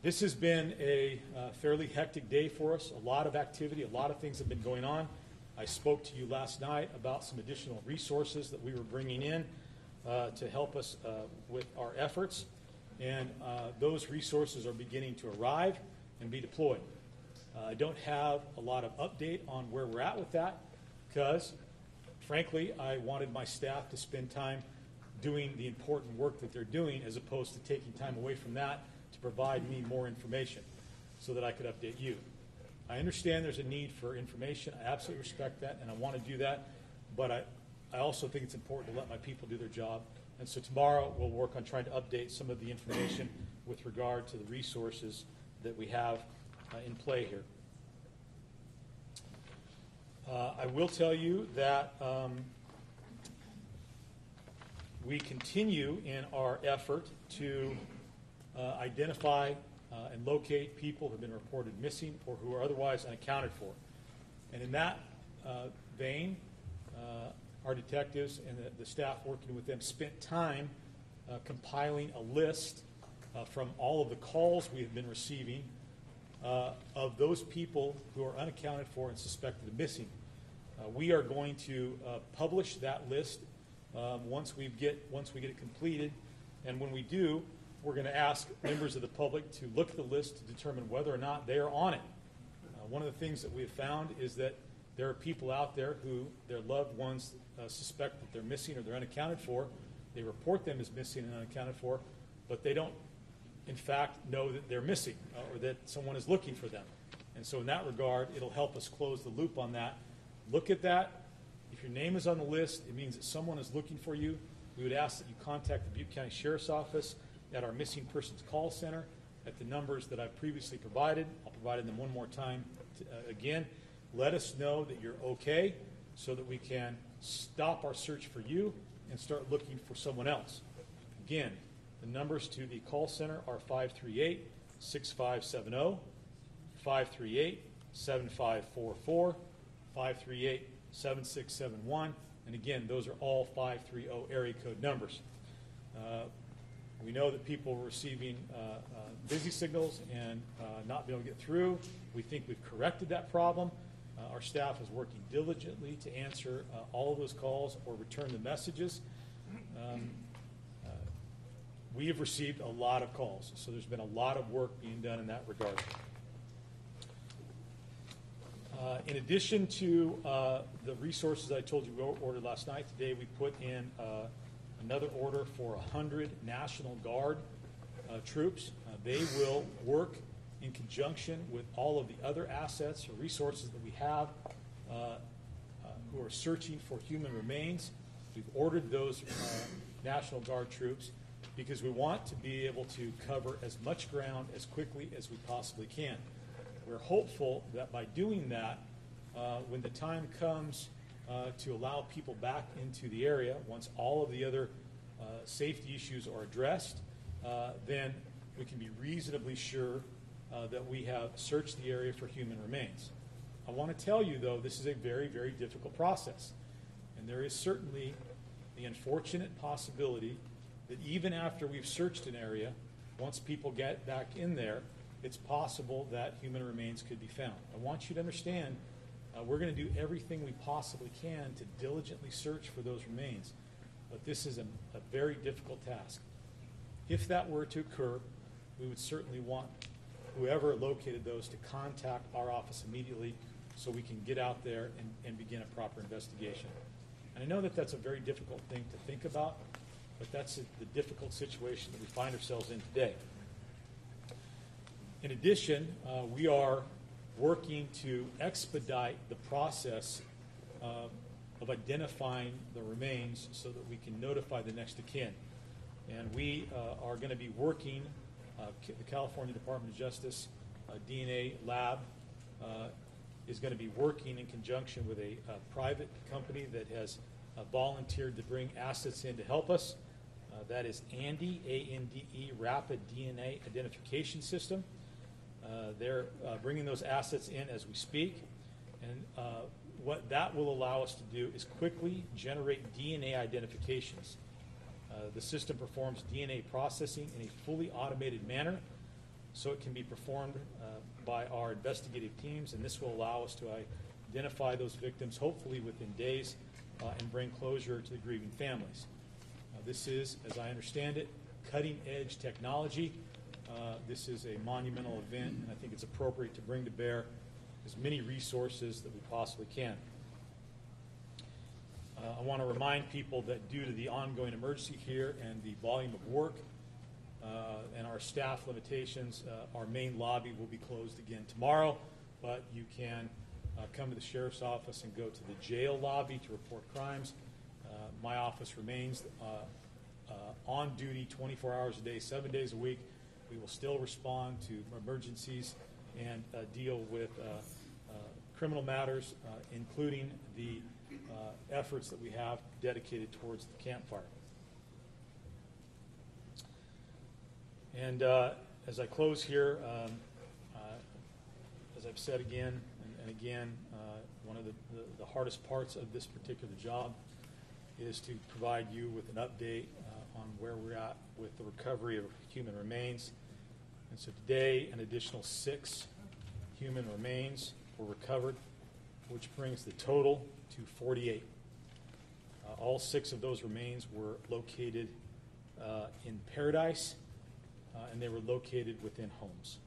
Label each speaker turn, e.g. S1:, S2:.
S1: This has been a fairly hectic day for us, a lot of activity, a lot of things have been going on. I spoke to you last night about some additional resources that we were bringing in to help us with our efforts, and those resources are beginning to arrive and be deployed. I don't have a lot of update on where we're at with that because, frankly, I wanted my staff to spend time doing the important work that they're doing as opposed to taking time away from that to provide me more information so that I could update you. I understand there's a need for information. I absolutely respect that, and I want to do that, but I also think it's important to let my people do their job. And so tomorrow we'll work on trying to update some of the information with regard to the resources that we have in play here. I will tell you that we continue in our effort to identify and locate people who have been reported missing or who are otherwise unaccounted for. And in that vein, our detectives and the staff working with them spent time compiling a list from all of the calls we have been receiving of those people who are unaccounted for and suspected of missing. We are going to publish that list once we get it completed, and when we do, we're going to ask members of the public to look at the list to determine whether or not they are on it. One of the things that we have found is that there are people out there who their loved ones suspect that they're missing or they're unaccounted for. They report them as missing and unaccounted for, but they don't, in fact, know that they're missing or that someone is looking for them. And so in that regard, it'll help us close the loop on that. Look at that. If your name is on the list, it means that someone is looking for you. We would ask that you contact the Butte County Sheriff's Office at our missing persons call center at the numbers that I previously provided. I'll provide them one more time again. Let us know that you're okay so that we can stop our search for you and start looking for someone else. Again, the numbers to the call center are 538-6570, 538-7544, 538-7671, and again, those are all 530 area code numbers. We know that people are receiving busy signals and not being able to get through. We think we've corrected that problem. Our staff is working diligently to answer all of those calls or return the messages. We have received a lot of calls, so there's been a lot of work being done in that regard. In addition to the resources I told you we ordered last night, today we put in another order for 100 National Guard troops. They will work in conjunction with all of the other assets or resources that we have who are searching for human remains. We've ordered those National Guard troops because we want to be able to cover as much ground as quickly as we possibly can. We're hopeful that by doing that, when the time comes to allow people back into the area, once all of the other safety issues are addressed, then we can be reasonably sure that we have searched the area for human remains. I want to tell you, though, this is a very, very difficult process. And there is certainly the unfortunate possibility that even after we've searched an area, once people get back in there, it's possible that human remains could be found. I want you to understand we're going to do everything we possibly can to diligently search for those remains. But this is a very difficult task. If that were to occur, we would certainly want whoever located those to contact our office immediately so we can get out there and begin a proper investigation. And I know that that's a very difficult thing to think about, but that's the difficult situation that we find ourselves in today. In addition, we are working to expedite the process of identifying the remains so that we can notify the next of kin. And we are going to be working, the California Department of Justice DNA lab is going to be working in conjunction with a private company that has volunteered to bring assets in to help us. That is ANDE, A-N-D-E, Rapid DNA Identification System. They're bringing those assets in as we speak. And what that will allow us to do is quickly generate DNA identifications. The system performs DNA processing in a fully automated manner. so it can be performed by our investigative teams, and this will allow us to identify those victims, hopefully within days, and bring closure to the grieving families. This is, as I understand it, cutting-edge technology. This is a monumental event, and I think it's appropriate to bring to bear as many resources that we possibly can. I want to remind people that due to the ongoing emergency here and the volume of work and our staff limitations, our main lobby will be closed again tomorrow, but you can come to the sheriff's office and go to the jail lobby to report crimes. My office remains on duty 24 hours a day, 7 days a week. We will still respond to emergencies and deal with criminal matters, including the efforts that we have dedicated towards the campfire. And as I close here, as I've said again and again, one of the hardest parts of this particular job is to provide you with an update on where we're at with the recovery of human remains. And so today, an additional 6 human remains were recovered, which brings the total to 48. All 6 of those remains were located in Paradise, and they were located within homes.